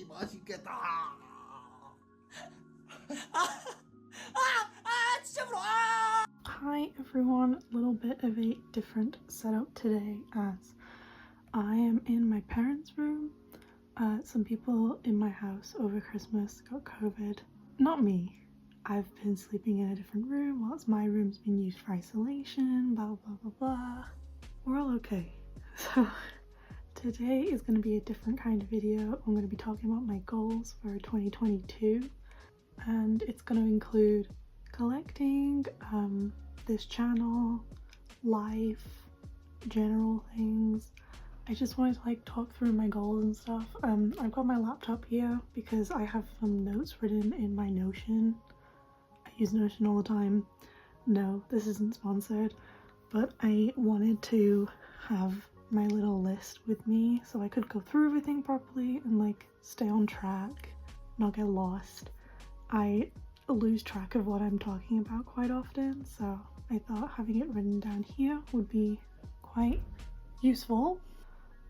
맛있겠다. Hi everyone, a little bit of a different setup today as I am in my parents' room. Some people in my house over Christmas got COVID. Not me. I've been sleeping in a different room whilst my room's been used for isolation, blah blah blah blah. We're all okay. So today is going to be a different kind of video. I'm going to be talking about my goals for 2022 and it's going to include collecting, this channel, life, general things. I just wanted to like talk through my goals and stuff. I've got my laptop here because I have some notes written in my Notion. I use Notion all the time. No, this isn't sponsored, but I wanted to have my little list with me so I could go through everything properly and like stay on track, not get lost. I lose track of what I'm talking about quite often, so I thought having it written down here would be quite useful.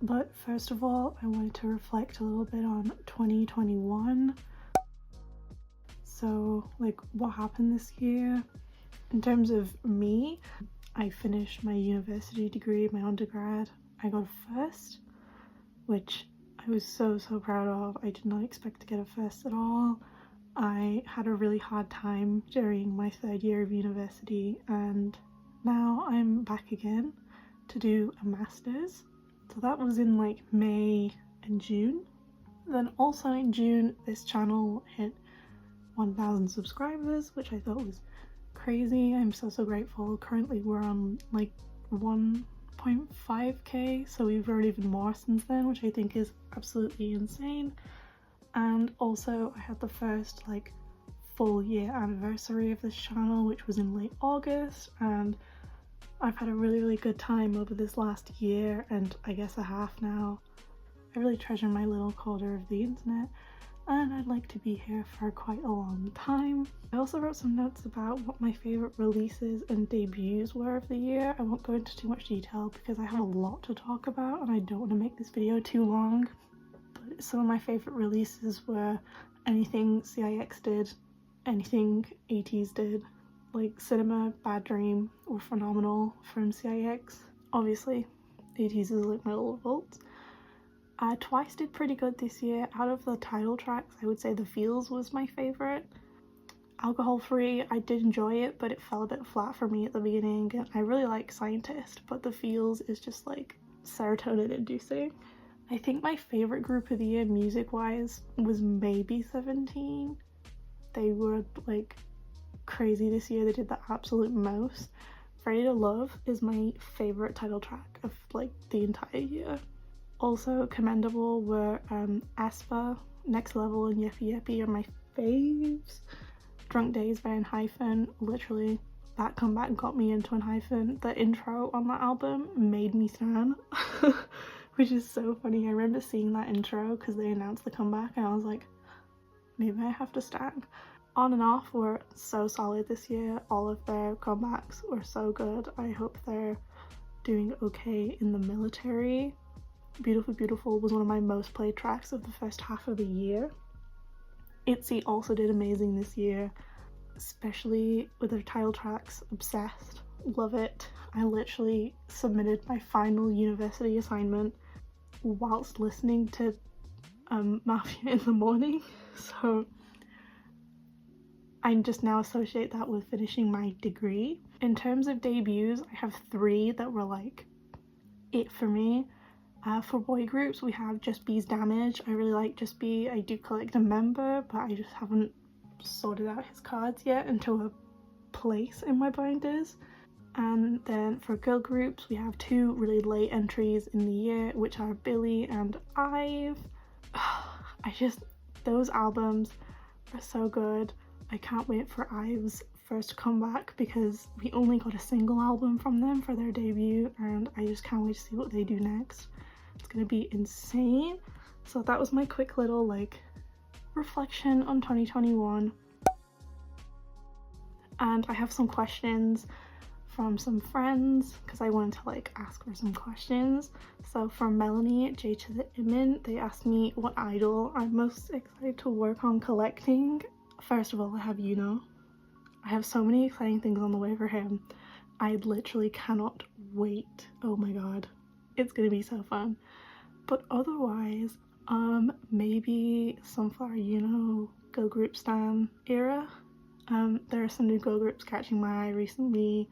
But first of all, I wanted to reflect a little bit on 2021. So like what happened this year in terms of me. I finished my university degree, my undergrad. I got a first, which I was so proud of. I did not expect to get a first at all. I had a really hard time during my third year of university and now I'm back again to do a master's. So that was in like May and June. Then also in June this channel hit 1,000 subscribers, which I thought was crazy. I'm so grateful. Currently we're on like 1.5k, so we've grown even more since then, which I think is absolutely insane. And also I had the first like full year anniversary of this channel, which was in late August, and I've had a really good time over this last year and I guess a half now. I really treasure my little corner of the internet and I'd like to be here for quite a long time. I also wrote some notes about what my favourite releases and debuts were of the year. I won't go into too much detail because I have a lot to talk about and I don't want to make this video too long. But some of my favourite releases were anything CIX did, anything ATEEZ did. Like Cinema, Bad Dream were phenomenal from CIX. Obviously, ATEEZ is like my little vault. Twice did pretty good this year. Out of the title tracks, I would say The Feels was my favourite. Alcohol Free, I did enjoy it, but it fell a bit flat for me at the beginning. And I really like Scientist, but The Feels is just like serotonin inducing. I think my favourite group of the year music-wise was maybe 17. They were like crazy this year. They did the absolute most. Ready to Love is my favourite title track of like the entire year. Also commendable were aespa, Next Level and Yeppy Yeppy are my faves. Drunk Days by enha, literally that comeback got me into enha. The intro on that album made me stan, which is so funny. I remember seeing that intro because they announced the comeback and I was like, maybe I have to stan. On and Off were so solid this year. All of their comebacks were so good. I hope they're doing okay in the military. Beautiful Beautiful was one of my most played tracks of the first half of the year. ITZY also did amazing this year, especially with their title tracks. Obsessed, love it. I literally submitted my final university assignment whilst listening to Mafia in the morning, so I just now associate that with finishing my degree. In terms of debuts, I have 3 that were like it for me. For boy groups, we have Just B's Damage. I really like Just B. I do collect a member, but I just haven't sorted out his cards yet into a place in my binders. And then for girl groups, we have 2 really late entries in the year, which are Billy and IVE. Those albums are so good. I can't wait for IVE's first comeback because we only got a single album from them for their debut and I just can't wait to see what they do next. It's gonna be insane. So that was my quick little like reflection on 2021. And I have some questions from some friends because I wanted to like ask her some questions. So from Melanie, J to the Imin, they asked me what idol I'm most excited to work on collecting. First of all, I have Yuno. I have so many exciting things on the way for him. I literally cannot wait. Oh my god, it's gonna be so fun. But otherwise, maybe sunfloweryunho girl group stan era. There are some new girl groups catching my eye recently,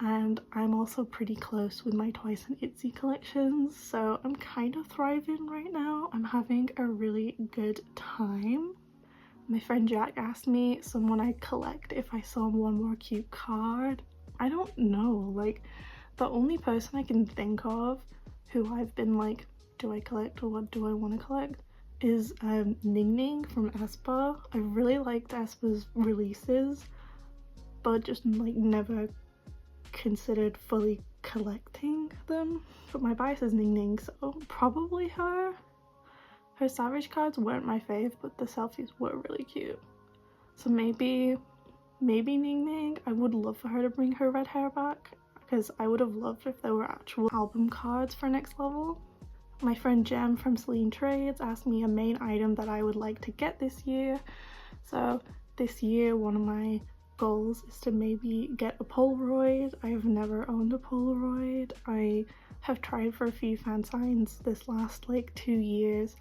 and I'm also pretty close with my Twice and ITZY collections, so I'm kind of thriving right now. I'm having a really good time. My friend Jack asked me someone I'd collect if I saw one more cute card. I don't know, like the only person I can think of who I've been like, do I collect or what do I want to collect, is Ning Ning from aespa. I really liked aespa's releases, but just like never considered fully collecting them. But my bias is Ning Ning, so probably her. Her Savage cards weren't my fave, but the selfies were really cute. So maybe Ning Ning. I would love for her to bring her red hair back, because I would have loved if there were actual album cards for next level. My friend Jem from Celine Trades asked me a main item that I would like to get this year. So this year one of my goals is to maybe get a Polaroid. I have never owned a Polaroid. I have tried for a few fan signs this last like 2 years.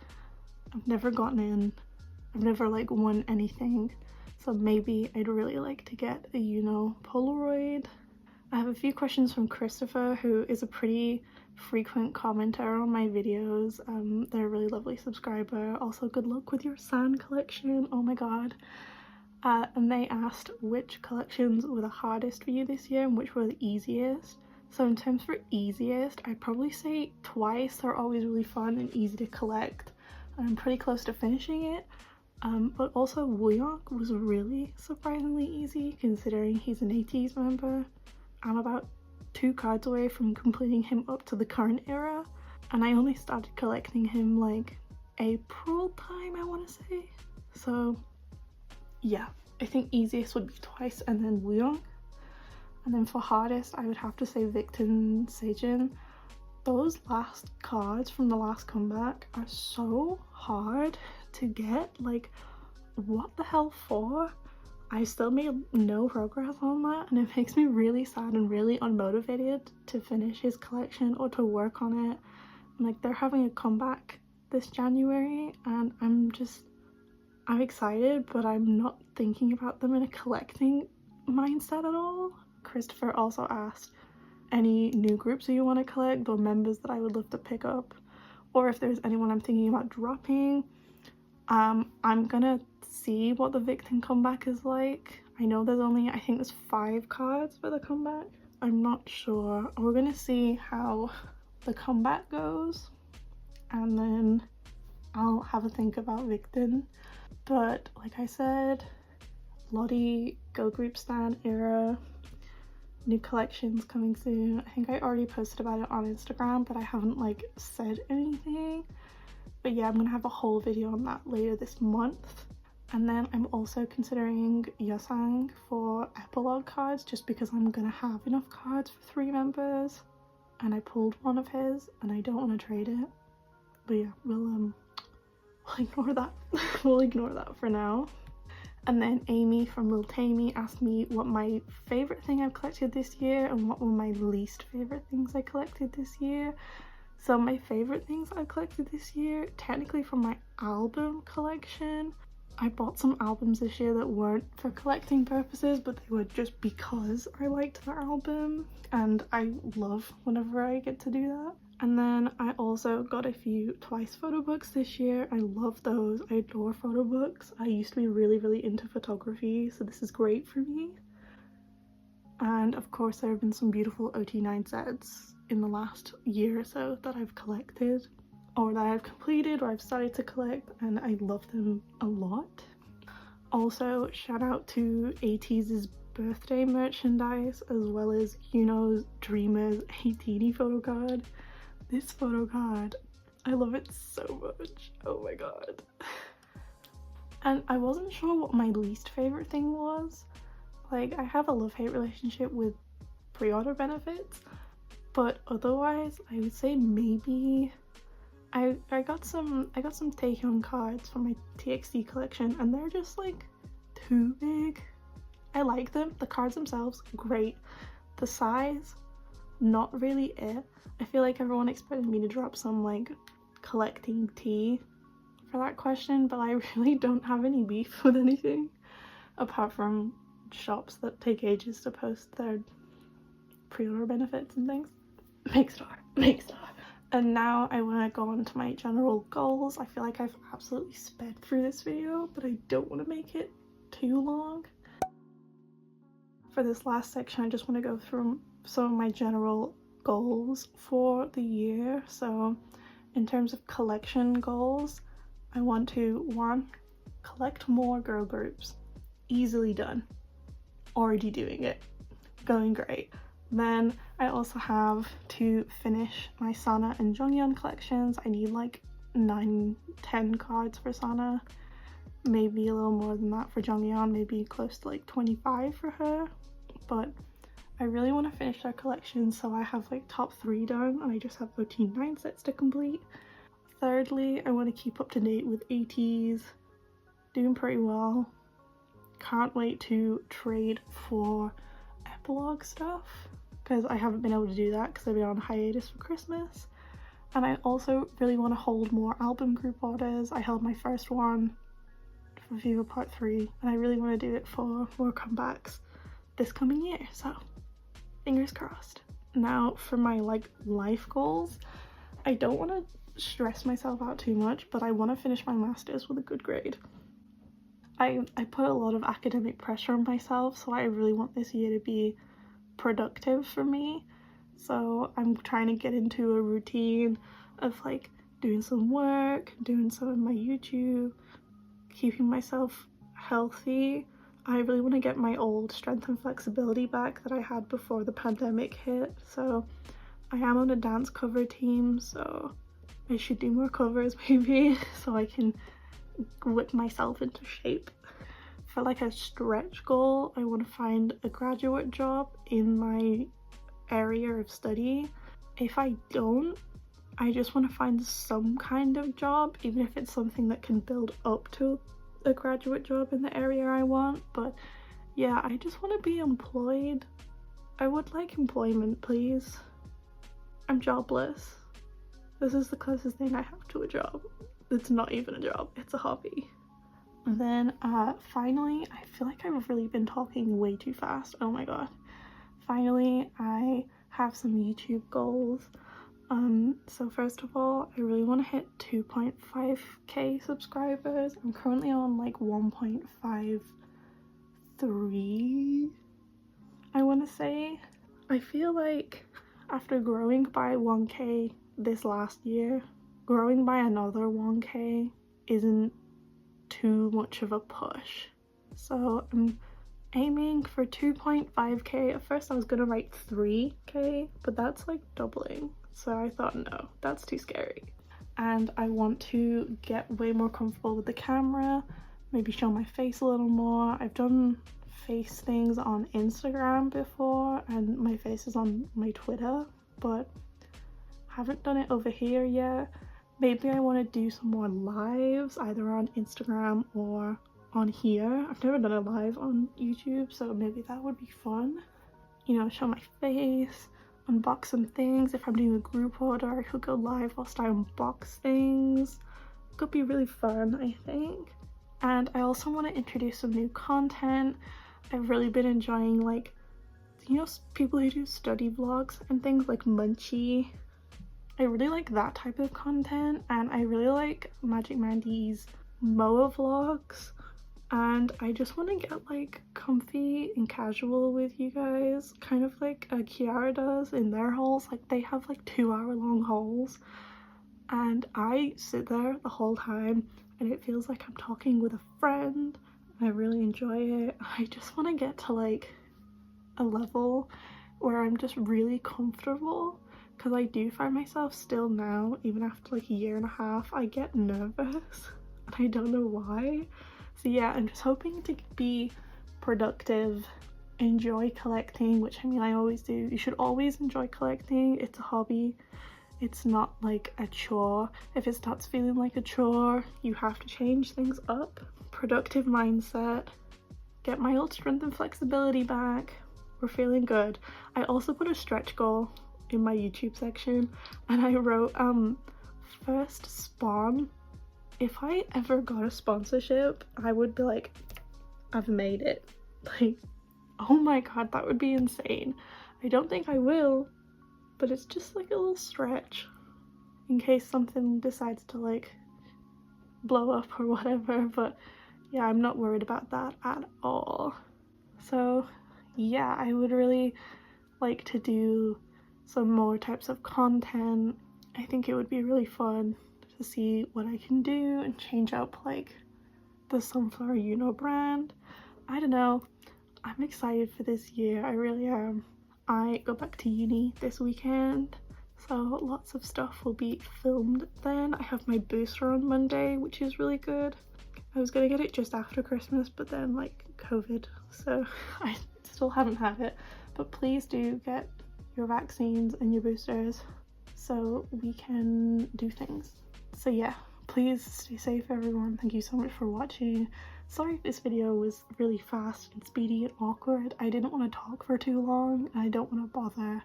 I've never gotten in. I've never like won anything. So maybe I'd really like to get a Yuno Polaroid. I have a few questions from Christopher, who is a pretty frequent commenter on my videos. They're a really lovely subscriber. Also, good luck with your sand collection. Oh my god. And they asked which collections were the hardest for you this year and which were the easiest. So in terms for easiest, I'd probably say Twice are always really fun and easy to collect. I'm pretty close to finishing it. But also Wooyonk was really surprisingly easy considering he's an ATEEZ member. I'm about 2 cards away from completing him up to the current era, and I only started collecting him like April time, I want to say. So yeah, I think easiest would be Twice and then Wooyonk. And then for hardest, I would have to say Victon Seijin. Those last cards from the last comeback are so hard to get. Like, what the hell for? I still made no progress on that, and it makes me really sad and really unmotivated to finish his collection or to work on it. Like, they're having a comeback this January, and I'm excited, but I'm not thinking about them in a collecting mindset at all. Christopher also asked any new groups that you want to collect or members that I would love to pick up, or if there's anyone I'm thinking about dropping. I'm gonna see what the Victon comeback is like. I know there's only, I think there's 5 cards for the comeback. I'm not sure. We're gonna see how the comeback goes, and then I'll have a think about Victon. But like I said, Lottie Go Group Stand era, new collections coming soon. I think I already posted about it on Instagram, but I haven't like said anything. But yeah, I'm gonna have a whole video on that later this month. And then I'm also considering Yosang for epilogue cards, just because I'm gonna have enough cards for 3 members, and I pulled one of his and I don't want to trade it. But yeah, we'll ignore that. We'll ignore that for now. And then Amy from Lil Tammy asked me what my favorite thing I've collected this year and what were my least favorite things I collected this year. So my favorite things I collected this year, technically from my album collection, I bought some albums this year that weren't for collecting purposes, but they were just because I liked the album, and I love whenever I get to do that. And then I also got a few Twice photo books this year. I love those. I adore photo books. I used to be really into photography, so this is great for me. And of course there have been some beautiful OT9 sets in the last year or so that I've collected, or that I've completed, or I've started to collect, and I love them a lot. Also, shout out to ATEEZ's birthday merchandise, as well as Yuno's Dreamer's 18 photo card. This photo card, I love it so much. Oh my god. And I wasn't sure what my least favorite thing was. Like, I have a love-hate relationship with pre-order benefits, but otherwise I would say maybe I got some Taehyung cards from my TXT collection, and they're just like too big. I like them, the cards themselves great, the size not really it. I feel like everyone expected me to drop some like collecting tea for that question, but I really don't have any beef with anything apart from shops that take ages to post their pre-order benefits and things. Make star. And now I want to go on to my general goals. I feel like I've absolutely sped through this video, but I don't want to make it too long. For this last section, I just want to go through some of my general goals for the year. So in terms of collection goals, I want to 1, collect more girl groups. Easily done. Already doing it. Going great. Then I also have to finish my Sana and Jonghyun collections. I need like 9-10 cards for Sana, maybe a little more than that for Jonghyun, maybe close to like 25 for her, but I really want to finish their collection, so I have like top 3 done and I just have 9 sets to complete. Thirdly, I want to keep up to date with ATEEZ, doing pretty well. Can't wait to trade for epilogue stuff, because I haven't been able to do that because I've been on hiatus for Christmas. And I also really want to hold more album group orders. I held my first one for Viva Part 3 and I really want to do it for more comebacks this coming year, so fingers crossed. Now for my like life goals, I don't want to stress myself out too much, but I want to finish my masters with a good grade. I put a lot of academic pressure on myself, so I really want this year to be productive for me. So I'm trying to get into a routine of like doing some work, doing some of my YouTube, keeping myself healthy. I really want to get my old strength and flexibility back that I had before the pandemic hit. So I am on a dance cover team, so I should do more covers maybe so I can whip myself into shape. For like a stretch goal, I want to find a graduate job in my area of study. If I don't, I just want to find some kind of job, even if it's something that can build up to a graduate job in the area I want. But yeah, I just want to be employed. I would like employment, please. I'm jobless. This is the closest thing I have to a job. It's not even a job, it's a hobby. And then finally, I feel like I've really been talking way too fast. Oh my god. Finally, I have some YouTube goals. So first of all, I really want to hit 2.5k subscribers. I'm currently on like 1.53, I want to say. I feel like after growing by 1k this last year, growing by another 1k isn't too much of a push. So I'm aiming for 2.5k. At first I was gonna write 3k, but that's like doubling. So I thought, no, that's too scary. And I want to get way more comfortable with the camera, maybe show my face a little more. I've done face things on Instagram before, and my face is on my Twitter, but haven't done it over here yet. Maybe I want to do some more lives, either on Instagram or on here. I've never done a live on YouTube, so maybe that would be fun. You know, show my face, unbox some things. If I'm doing a group order, I could go live whilst I unbox things. Could be really fun, I think. And I also want to introduce some new content. I've really been enjoying, like, you know, people who do study vlogs and things like Munchie. I really like that type of content, and I really like Magic Mandy's MOA vlogs, and I just want to get like comfy and casual with you guys, kind of like Kiara does in their hauls. Like, they have like 2-hour-long hauls, and I sit there the whole time and it feels like I'm talking with a friend, and I really enjoy it. I just want to get to like a level where I'm just really comfortable, because I do find myself still now, even after like a year and a half, I get nervous and I don't know why. So yeah, I'm just hoping to be productive enjoy collecting, which I mean I always do. You should always enjoy collecting. It's a hobby. It's not like a chore. If it starts feeling like a chore, you have to change things up. Productive mindset. Get my old strength and flexibility back. We're feeling good. I also put a stretch goal in my YouTube section, and I wrote first spawn. If I ever got a sponsorship, I would be like, I've made it. Like, oh my god, that would be insane. I don't think I will, but it's just like a little stretch in case something decides to like blow up or whatever. But yeah, I'm not worried about that at all. So yeah, I would really like to do some more types of content. I think it would be really fun to see what I can do and change up like the sunfloweryunho brand. I don't know, I'm excited for this year, I really am. I go back to uni this weekend, so lots of stuff will be filmed then. I have my booster on Monday, which is really good. I was gonna get it just after Christmas, but then like COVID, so I still haven't had it. But please do get your vaccines and your boosters so we can do things. So yeah, please stay safe everyone. Thank you so much for watching. Sorry if this video was really fast and speedy and awkward. I didn't want to talk for too long, and I don't want to bother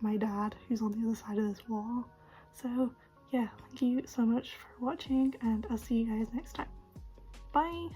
my dad who's on the other side of this wall. So yeah, thank you so much for watching, and I'll see you guys next time. Bye!